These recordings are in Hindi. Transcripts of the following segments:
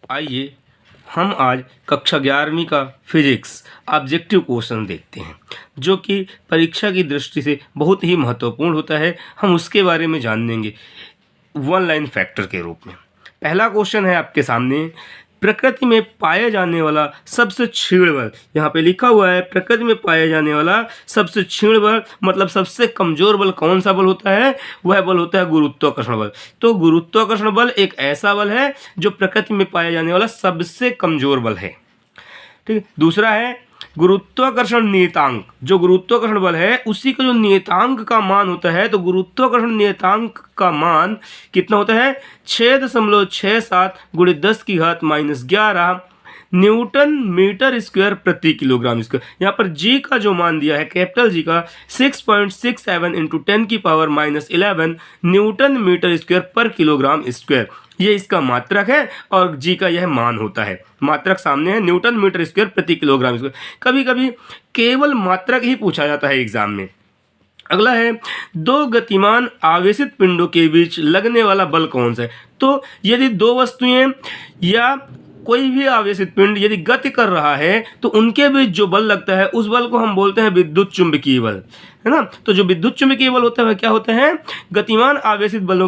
आइए हम आज कक्षा 11वीं का फिजिक्स ऑब्जेक्टिव क्वेश्चन देखते हैं, जो कि परीक्षा की दृष्टि से बहुत ही महत्वपूर्ण होता है। हम उसके बारे में जानेंगे वन लाइन फैक्टर के रूप में। पहला क्वेश्चन है आपके सामने, प्रकृति में पाया जाने वाला सबसे क्षीण बल। यहाँ पे लिखा हुआ है प्रकृति में पाया जाने वाला सबसे क्षीण बल, मतलब सबसे कमजोर बल कौन सा बल होता है? वह बल होता है गुरुत्वाकर्षण बल। तो गुरुत्वाकर्षण बल एक ऐसा बल है जो प्रकृति में पाया जाने वाला सबसे कमजोर बल है। ठीक है। दूसरा है गुरुत्वाकर्षण नियतांक। जो गुरुत्वाकर्षण बल है उसी का जो नियतांक का मान होता है, तो गुरुत्वाकर्षण नियतांक का मान कितना होता है? 6.67 × 10⁻⁻11 न्यूटन मीटर स्क्वायर प्रति किलोग्राम स्क्वायर। यहाँ पर जी का जो मान दिया है, कैपिटल जी का 6.67 × 10⁻11 न्यूटन मीटर स्क्वायर पर किलोग्राम स्क्वायर। ये इसका मात्रक है और जी का यह मान होता है। मात्रक सामने है, न्यूटन मीटर स्क्वायर प्रति किलोग्राम स्क्वायर। कभी कभी केवल मात्रक ही पूछा जाता है एग्जाम में। अगला है, दो गतिमान आवेशित पिंडों के बीच लगने वाला बल कौन सा है? तो यदि दो वस्तुएं या कोई भी आवेशित पिंड यदि गति कर रहा है तो उनके बीच जो बल लगता है उस बल को हम बोलते हैं विद्युत चुंबकीय बल, है ना। तो जो विद्युत चुंबकीय बल होता है वह क्या होता है? गतिमान आवेशित पिंडों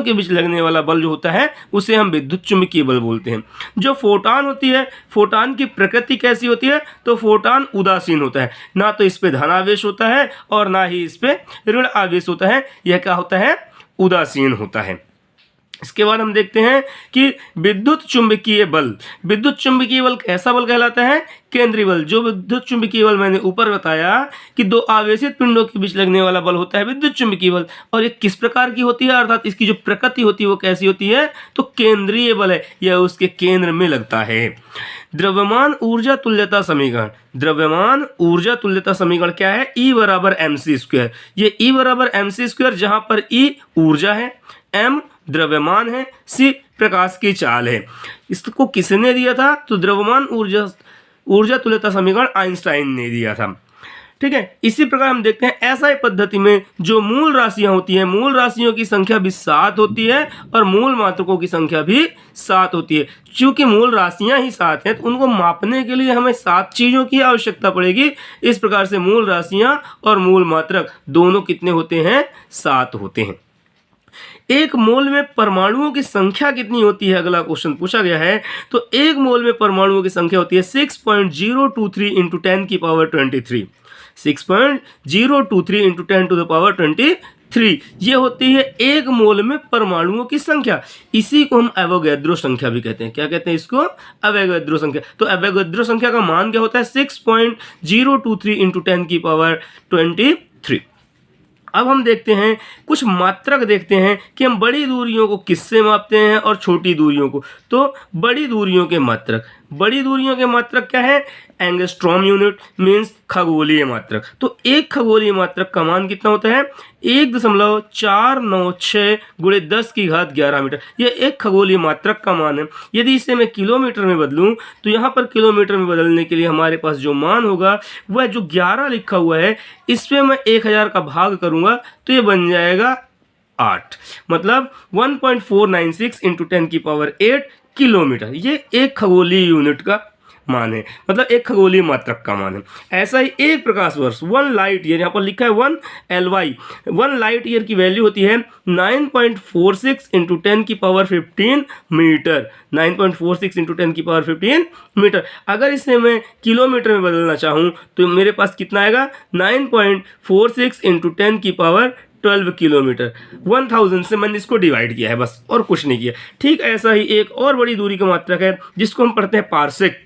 के बीच लगने वाला बल जो होता है उसे हम विद्युत चुंबकीय बल बोलते हैं। जो फोटान होती है, फोटान की प्रकृति कैसी होती है? तो फोटान उदासीन होता है, ना तो इस पे धन आवेश होता है और ना ही इस पे ऋण आवेश होता है। यह क्या होता है? उदासीन होता है। इसके बाद हम देखते हैं कि विद्युत चुंबकीय बल। विद्युत चुंबकीय बल कैसा बल कहलाता है? केंद्रीय बल। जो विद्युत चुंबकीय बल मैंने ऊपर बताया कि दो आवेशित पिंडों के बीच लगने वाला बल होता है विद्युत चुंबकीय बल। और ये किस प्रकार की होती है, अर्थात इसकी जो प्रकृति होती है वो कैसी होती है? तो केंद्रीय बल है, यह उसके केंद्र में लगता है। द्रव्यमान ऊर्जा तुल्यता समीकरण। द्रव्यमान ऊर्जा तुल्यता समीकरण क्या है? E = mc²। ये E = mc², जहां पर E ऊर्जा है, m द्रव्यमान है, c प्रकाश की चाल है। इसको किसने दिया था? तो द्रव्यमान ऊर्जा तुल्यता समीकरण आइंस्टाइन ने दिया था। ठीक है। इसी प्रकार हम देखते हैं SI पद्धति में जो मूल राशियां होती हैं, मूल राशियों की संख्या भी 7 होती है और मूल मात्रकों की संख्या भी 7 होती है। चूंकि मूल राशियां ही 7 हैं तो उनको मापने के लिए हमें 7 चीज़ों की आवश्यकता पड़ेगी। इस प्रकार से मूल राशियां और मूल मात्रक दोनों कितने होते हैं? 7 होते हैं। एक मोल में परमाणुओं की संख्या कितनी होती है? अगला क्वेश्चन पूछा गया है। तो एक मोल में परमाणुओं की संख्या होती है 6.023 × 10⁻23। 6.023 × 10⁻23 ये होती है एक मोल में परमाणुओं की संख्या। इसी को हम एवोगैड्रो संख्या भी कहते हैं। क्या कहते हैं इसको? एवोगैड्रो संख्या। तो एवोगैड्रो संख्या का मान क्या होता है? 6.023 × 10⁻23। अब हम देखते हैं कुछ मात्रक, देखते हैं कि हम बड़ी दूरियों को किससे मापते हैं और छोटी दूरियों को। तो बड़ी दूरियों के मात्रक, बड़ी दूरियों के मात्रक क्या है? एंगस्ट्रॉम यूनिट मीन्स खगोलीय मात्रक। तो एक खगोलीय मात्रक का मान कितना होता है? 1.496 × 10⁻11 मीटर। यह एक खगोलीय मात्रक का मान है। यदि इसे मैं किलोमीटर में बदलूं तो यहाँ पर किलोमीटर में बदलने के लिए हमारे पास जो मान होगा वह जो 11 लिखा हुआ है, इस पर मैं 1000 का भाग करूंगा तो ये बन जाएगा 8, मतलब 1.496 × 10⁸ किलोमीटर। ये एक खगोलीय यूनिट का मान है, मतलब एक खगोलीय मात्रक का मान है। ऐसा ही एक प्रकाश वर्ष 1 लाइट ईयर, यहाँ पर लिखा है 1 LY, 1 लाइट ईयर की वैल्यू होती है 9.46 × 10⁻15 मीटर। 9.46 × 10⁻15 मीटर। अगर इसे मैं किलोमीटर में बदलना चाहूँ तो मेरे पास कितना आएगा? 9.46 × 10⁻12 किलोमीटर। 1000 से मैंने इसको डिवाइड किया है बस, और कुछ नहीं किया। ठीक ऐसा ही एक और बड़ी दूरी का मात्रक है जिसको हम पढ़ते हैं पार्सेक।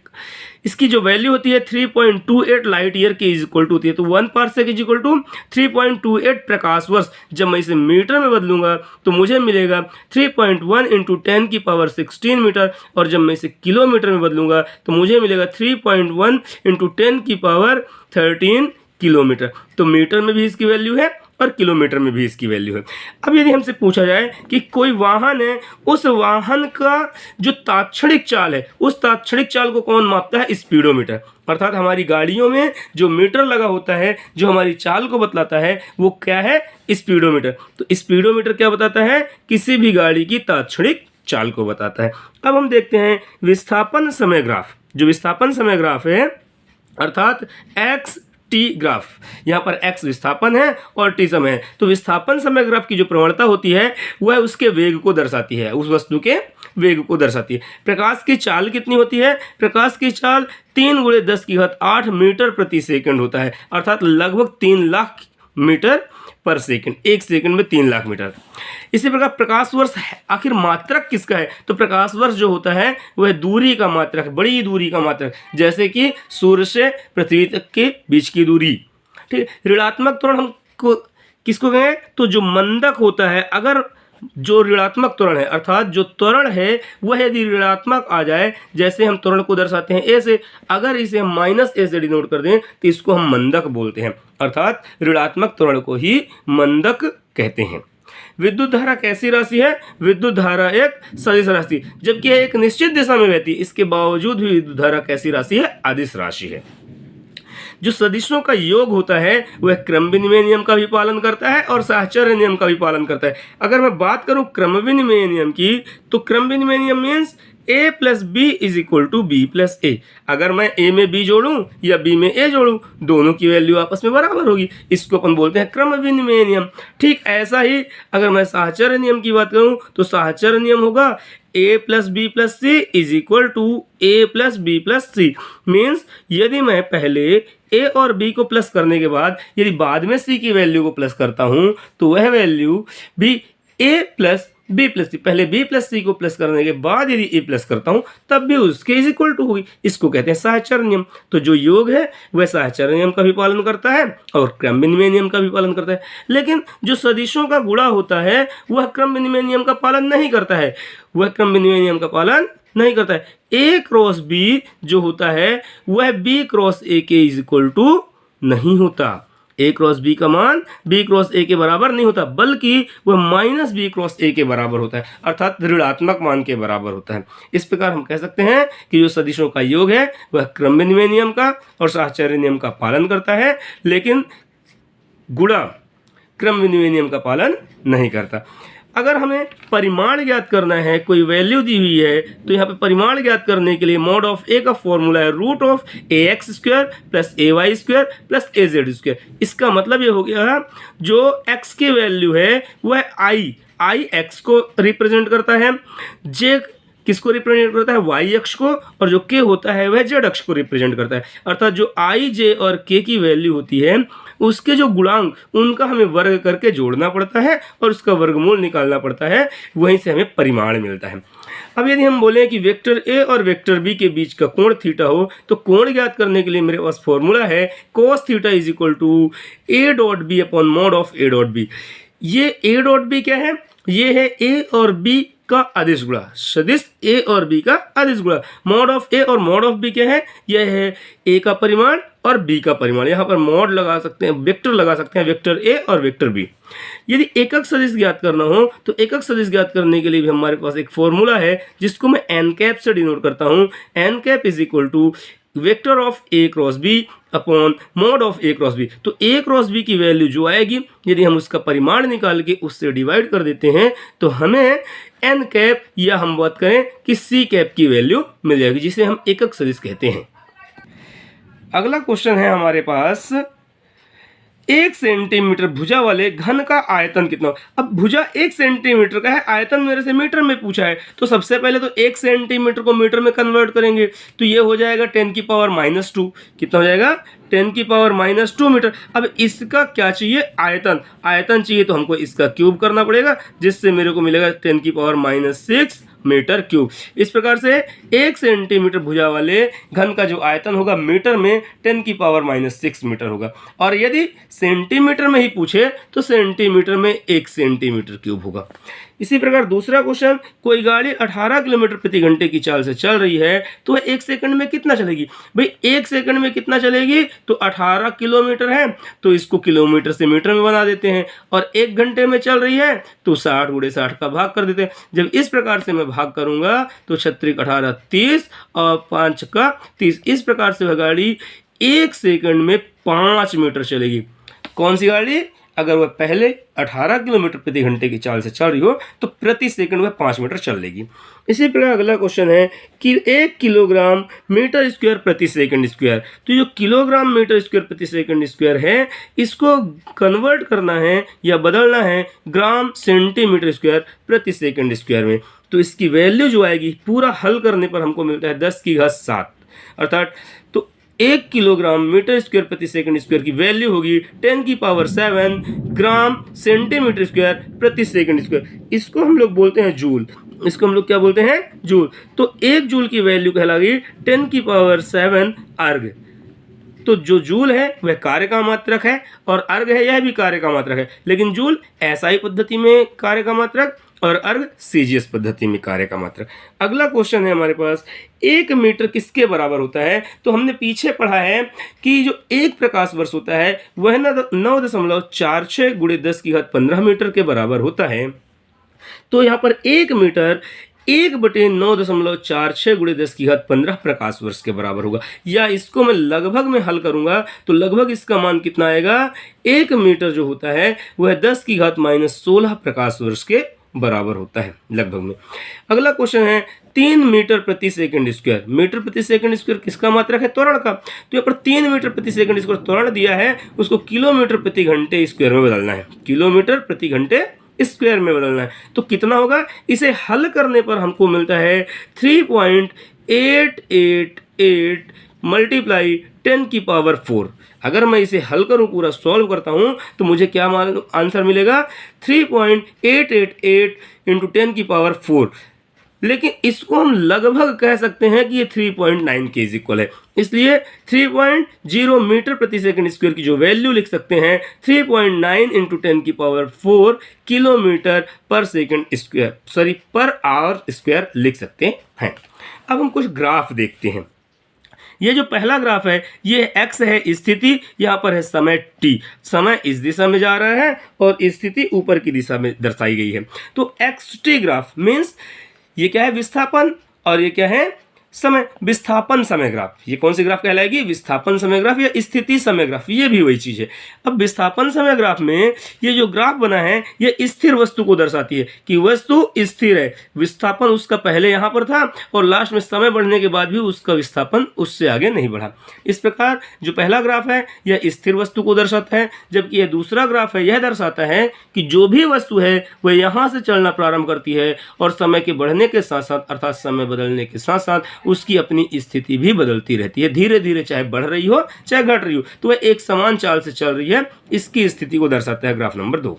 इसकी जो वैल्यू होती है 3.28 लाइट ईयर के इक्वल टू होती है। तो 1 पार्सेक इक्वल टू 3.28 प्रकाश वर्ष। जब मैं इसे मीटर में बदलूंगा तो मुझे मिलेगा 3.1 × 10⁻16 मीटर, और जब मैं इसे किलोमीटर में बदलूंगा तो मुझे मिलेगा 3.1 × 10⁻13 किलोमीटर। तो मीटर में भी इसकी वैल्यू है और किलोमीटर में भी इसकी वैल्यू है। अब यदि हमसे पूछा जाए कि कोई वाहन है, उस वाहन का जो तात्क्षणिक चाल है, उस तात्क्षणिक चाल को कौन मापता है? स्पीडोमीटर। अर्थात हमारी गाड़ियों में जो मीटर लगा होता है जो हमारी चाल को बतलाता है वो क्या है? स्पीडोमीटर। तो स्पीडोमीटर क्या बताता है? किसी भी गाड़ी की तात्क्षणिक चाल को बताता है। अब हम देखते हैं विस्थापन समय ग्राफ। जो विस्थापन समय ग्राफ है अर्थात एक्स टी ग्राफ, यहाँ पर x विस्थापन है और t समय है। तो विस्थापन समय ग्राफ की जो प्रवणता होती है वह उसके वेग को दर्शाती है, उस वस्तु के वेग को दर्शाती है। प्रकाश की चाल कितनी होती है? प्रकाश की चाल 3 × 10⁸ मीटर प्रति सेकंड होता है, अर्थात लगभग 3 लाख मीटर पर सेकंड। 1 सेकंड में 3 लाख मीटर। इसी प्रकार प्रकाश वर्ष आखिर मात्रक किसका है? तो प्रकाश वर्ष जो होता है वह दूरी का मात्रक, बड़ी दूरी का मात्रक, जैसे कि सूर्य से पृथ्वी तक के बीच की दूरी। ठीक है। ऋणात्मक त्वरण हम किसको कहें? तो जो मंदक होता है, अगर जो ऋणात्मक त्वरण है अर्थात जो त्वरण है वह यदि ऋणात्मक आ जाए, जैसे हम त्वरण को दर्शाते हैं ए से, अगर इसे हम -a से डिनोट कर दें तो इसको हम मंदक बोलते हैं, अर्थात ऋणात्मक त्वरण को ही मंदक कहते हैं। विद्युत धारा कैसी राशि है? विद्युत धारा एक सदिश राशि, जबकि यह एक निश्चित दिशा में बहती है, इसके बावजूद भी विद्युत धारा कैसी राशि है? अदिश राशि है। जो सदिशों का योग होता है वह क्रम विनिमय नियम का भी पालन करता है और साहचर्य नियम का भी पालन करता है। अगर मैं बात करूं क्रम विनिमय नियम की, तो क्रम विनिमय नियम means a + b = b + a। अगर मैं a में b जोड़ूं या b में a जोड़ूं, दोनों की वैल्यू आपस में बराबर होगी, इसको अपन बोलते हैं क्रम विनिमय नियम। ठीक ऐसा ही अगर मैं साहचर्य नियम की बात करूं तो साहचर्य नियम होगा a + b + c = a + b + c। Means यदि मैं पहले a और b को प्लस करने के बाद यदि बाद में c की वैल्यू को प्लस करता हूं तो वह वैल्यू भी a + b + c, पहले b + c को प्लस करने के बाद यदि a प्लस करता हूं तब भी उसके = होगी। इसको कहते हैं साहचर्य नियम। तो जो योग है वह साहचर्य नियम का भी पालन करता है और क्रम विनिमय नियम का भी पालन करता है। लेकिन जो सदिशों का गुणा होता है वह क्रम विनिमय नियम का पालन नहीं करता है, वह क्रम विनिमय नियम का पालन नहीं करता है। a × b जो होता है वह b × a के = नहीं होता। a × b का मान b × a के बराबर नहीं होता, बल्कि वह -b × a के बराबर होता है, अर्थात ऋणात्मक मान के बराबर होता है। इस प्रकार हम कह सकते हैं कि जो सदिशों का योग है वह क्रम विनिमय नियम का और साहचर्य नियम का पालन करता है, लेकिन गुणा क्रम विनिमय नियम का पालन नहीं करता। अगर हमें परिमाण ज्ञात करना है, कोई वैल्यू दी हुई है, तो यहाँ पे परिमाण ज्ञात करने के लिए mod ऑफ a का फॉर्मूला है √ax² + ay² + az²। इसका मतलब ये हो गया जो x की वैल्यू है वह i x को रिप्रेजेंट करता है, j किसको रिप्रेजेंट करता है? y अक्ष को, और जो k होता है वह z अक्ष को रिप्रेजेंट करता है। अर्थात जो i, j और k की वैल्यू होती है उसके जो गुणांक उनका हमें वर्ग करके जोड़ना पड़ता है और उसका वर्गमूल निकालना पड़ता है, वहीं से हमें परिमाण मिलता है। अब यदि हम बोलें कि वेक्टर a और वेक्टर b के बीच का कोण थीटा हो, तो कोण ज्ञात करने के लिए मेरे पास फॉर्मूला है cos θ = a.b / mod of a.b। ये a.b क्या है? ये है a और b का अदिश गुणा, सदिश a और b का अदिश गुणा। mod ऑफ a और mod ऑफ b क्या है? यह है a का परिमाण और b का परिमाण। यहाँ पर mod लगा सकते हैं, वेक्टर लगा सकते हैं, वेक्टर a और वेक्टर b। यदि एकक सदिश ज्ञात करना हो तो एकक सदिश ज्ञात करने के लिए भी हमारे पास एक फॉर्मूला है जिसको मैं n से डिनोट करता हूँ। n= vector of a × b upon mod of a × b। तो a × b की वैल्यू जो आएगी, यदि हम उसका परिमाण निकाल के उससे डिवाइड कर देते हैं तो हमें n या हम बात करें कि c की वैल्यू मिल जाएगी, जिसे हम एकक सदिश कहते हैं। अगला क्वेश्चन है हमारे पास 1 सेंटीमीटर भुजा वाले घन का आयतन कितना? अब भुजा 1 सेंटीमीटर का है, आयतन मेरे से मीटर में पूछा है, तो सबसे पहले तो 1 सेंटीमीटर को मीटर में कन्वर्ट करेंगे तो ये हो जाएगा 10⁻²। कितना हो जाएगा? 10⁻² मीटर। अब इसका क्या चाहिए? आयतन। आयतन चाहिए तो हमको इसका क्यूब करना पड़ेगा, जिससे मेरे को मिलेगा 10⁻⁶ मीटर क्यूब। इस प्रकार से 1 सेंटीमीटर भुजा वाले घन का जो आयतन होगा मीटर में 10⁻�6 मीटर होगा। और यदि सेंटीमीटर में ही पूछे तो सेंटीमीटर में 1 सेंटीमीटर क्यूब होगा। इसी प्रकार दूसरा क्वेश्चन, कोई गाड़ी 18 किलोमीटर प्रति घंटे की चाल से चल रही है तो वह 1 सेकंड में कितना चलेगी? भाई 1 सेकंड में कितना चलेगी? तो 18 किलोमीटर है तो इसको किलोमीटर से मीटर में बना देते हैं, और 1 घंटे में चल रही है तो 60 × 60 का भाग कर देते हैं। जब इस प्रकार से मैं भाग करूंगा तो 36 18 30 और 5 का 30। इस प्रकार से वह गाड़ी 1 सेकंड में 5 मीटर चलेगी। कौन सी गाड़ी? अगर वह पहले 18 किलोमीटर प्रति घंटे की चाल से चल रही हो तो प्रति सेकंड वह 5 मीटर चल लेगी। इसी प्रकार अगला क्वेश्चन है कि 1 किलोग्राम मीटर स्क्वायर प्रति सेकंड स्क्वायर। तो जो किलोग्राम मीटर स्क्वायर प्रति सेकंड स्क्वायर है इसको कन्वर्ट करना है या बदलना है ग्राम सेंटीमीटर स्क्वायर प्रति सेकंड स्क्वायर में। तो इसकी वैल्यू जो आएगी पूरा हल करने पर हमको मिलता है 10 की घात 7, अर्थात तो 1 किलोग्राम मीटर स्क्वायर प्रति सेकंड स्क्वायर की वैल्यू होगी 10 की पावर 7 ग्राम सेंटीमीटर स्क्वायर प्रति सेकंड स्क्वायर। इसको हम लोग बोलते हैं जूल। इसको हम लोग क्या बोलते हैं? जूल। तो 1 जूल की वैल्यू कहलाएगी 10 की पावर 7 अर्ग। तो जो जूल है वह कार्य का मात्रक है और अर्ग है यह भी कार्य का मात्रक है, लेकिन जूल एसआई पद्धति में कार्य का मात्रक और अर्ग सीजीएस पद्धति में कार्य का मात्रक। अगला क्वेश्चन है हमारे पास, 1 मीटर किसके बराबर होता है? तो हमने पीछे पढ़ा है कि जो 1 प्रकाश वर्ष होता है वह 9.46 गुणे 10 की घात 15 मीटर के बराबर होता है। तो यहाँ पर 1 मीटर 1/9.46 गुणे 10 की घात 15 प्रकाश वर्ष के बराबर होगा। या इसको मैं लगभग में हल करूंगा तो लगभग इसका मान कितना आएगा? 1 मीटर जो होता है वह 10 की घात -16 प्रकाश वर्ष के बराबर होता है लगभग में। अगला क्वेश्चन है 3 मीटर प्रति सेकंड स्क्वायर। मीटर प्रति सेकंड स्क्वायर किसका मात्रक है? त्वरण का। तो यहाँ पर 3 मीटर प्रति सेकंड स्क्वायर त्वरण दिया है, उसको किलोमीटर प्रति घंटे स्क्वायर में बदलना है। किलोमीटर प्रति घंटे स्क्वायर में बदलना है। तो कितना होगा? इसे हल करने पर हमको मिलता है 3.888 मल्टीप्लाई 10 की पावर 4। अगर मैं इसे हल करूं, पूरा सॉल्व करता हूं, तो मुझे क्या आंसर मिलेगा? 3.888 इंटू 10 की पावर 4। लेकिन इसको हम लगभग कह सकते हैं कि ये 3.9 के इक्वल है, इसलिए 3.0 मीटर प्रति सेकंड स्क्वायर की जो वैल्यू लिख सकते हैं 3.9 इंटू 10 की पावर 4 किलोमीटर पर second square, sorry per hour square लिख सकते हैं। अब हम कुछ ग्राफ देखते हैं। ये जो पहला ग्राफ है ये x है स्थिति, यहाँ पर है समय t। समय इस दिशा में जा रहा है और स्थिति ऊपर की दिशा में दर्शाई गई है। तो xt ग्राफ मीन्स ये क्या है? विस्थापन। और ये क्या है? समय। विस्थापन समय ग्राफ। ये कौन सी ग्राफ कहलाएगी? विस्थापन समय ग्राफ या स्थिति समय ग्राफ, ये भी वही चीज़ है। अब विस्थापन समय ग्राफ में ये जो ग्राफ बना है ये स्थिर वस्तु को दर्शाती है कि वस्तु स्थिर है। विस्थापन उसका पहले यहाँ पर था और लास्ट में समय बढ़ने के बाद भी उसका विस्थापन उससे आगे नहीं बढ़ा। इस प्रकार जो पहला ग्राफ है यह स्थिर वस्तु को दर्शाता है, जबकि यह दूसरा ग्राफ है यह दर्शाता है कि जो भी वस्तु है वह यहाँ से चलना प्रारंभ करती है और समय के बढ़ने के साथ साथ अर्थात समय बदलने के साथ साथ उसकी अपनी स्थिति भी बदलती रहती है। धीरे धीरे चाहे बढ़ रही हो चाहे घट रही हो, तो वह एक समान चाल से चल रही है। इसकी स्थिति को दर्शाता है ग्राफ नंबर 2।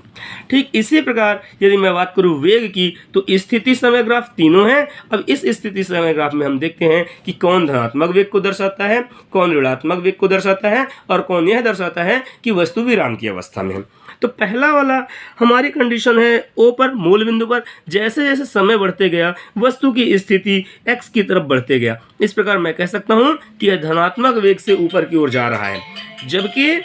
ठीक इसी प्रकार यदि मैं बात करूं वेग की, तो स्थिति समय ग्राफ तीनों हैं। अब इस स्थिति समय ग्राफ में हम देखते हैं कि कौन धनात्मक वेग को दर्शाता है, कौन ऋणात्मक वेग को दर्शाता है और कौन यह दर्शाता है कि वस्तु विराम की अवस्था में है। तो पहला वाला हमारी कंडीशन है ओ पर, मूल बिंदु पर जैसे जैसे समय बढ़ते गया वस्तु की स्थिति x की तरफ बढ़ते गया। इस प्रकार मैं कह सकता हूं कि यह धनात्मक वेग से ऊपर की ओर जा रहा है, जबकि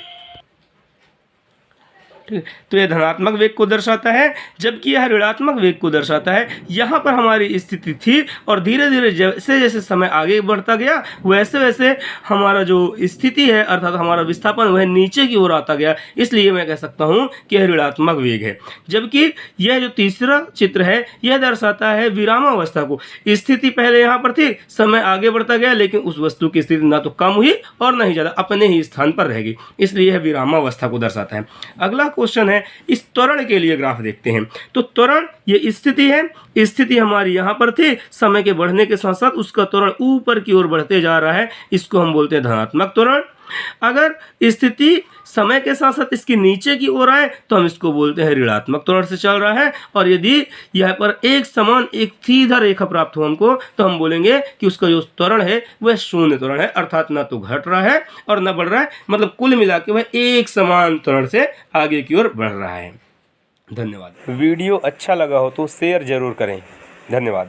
तो यह धनात्मक वेग को दर्शाता है, जबकि यह ऋणात्मक वेग को दर्शाता है। यहाँ पर हमारी स्थिति थी और धीरे धीरे जैसे जैसे समय आगे बढ़ता गया वैसे वैसे हमारा जो स्थिति है अर्थात हमारा विस्थापन वह नीचे की ओर आता गया। इसलिए मैं कह सकता हूँ कि यह ऋणात्मक वेग है। जबकि यह जो तीसरा चित्र है यह दर्शाता है विरामावस्था को। स्थिति पहले यहाँ पर थी, समय आगे बढ़ता गया, लेकिन उस वस्तु की स्थिति ना तो कम हुई और न ही ज़्यादा, अपने ही स्थान पर रह गई, इसलिए यह विरामावस्था को दर्शाता है। अगला क्वेश्चन है इस त्वरण के लिए ग्राफ देखते हैं। तो त्वरण ये स्थिति है, स्थिति हमारी यहाँ पर थी, समय के बढ़ने के साथ साथ उसका त्वरण ऊपर की ओर बढ़ते जा रहा है, इसको हम बोलते हैं धनात्मक त्वरण। अगर स्थिति समय के साथ साथ इसके नीचे की ओर आए तो हम इसको बोलते हैं ऋणात्मक त्वरण से चल रहा है। और यदि यहाँ पर एक समान एक सीधा रेखा प्राप्त हो हमको तो हम बोलेंगे कि उसका जो त्वरण है वह शून्य त्वरण है, अर्थात ना तो घट रहा है और ना बढ़ रहा है, मतलब कुल मिला के वह एक समान त्वरण से आगे की ओर बढ़ रहा है। धन्यवाद। वीडियो अच्छा लगा हो तो शेयर जरूर करें। धन्यवाद।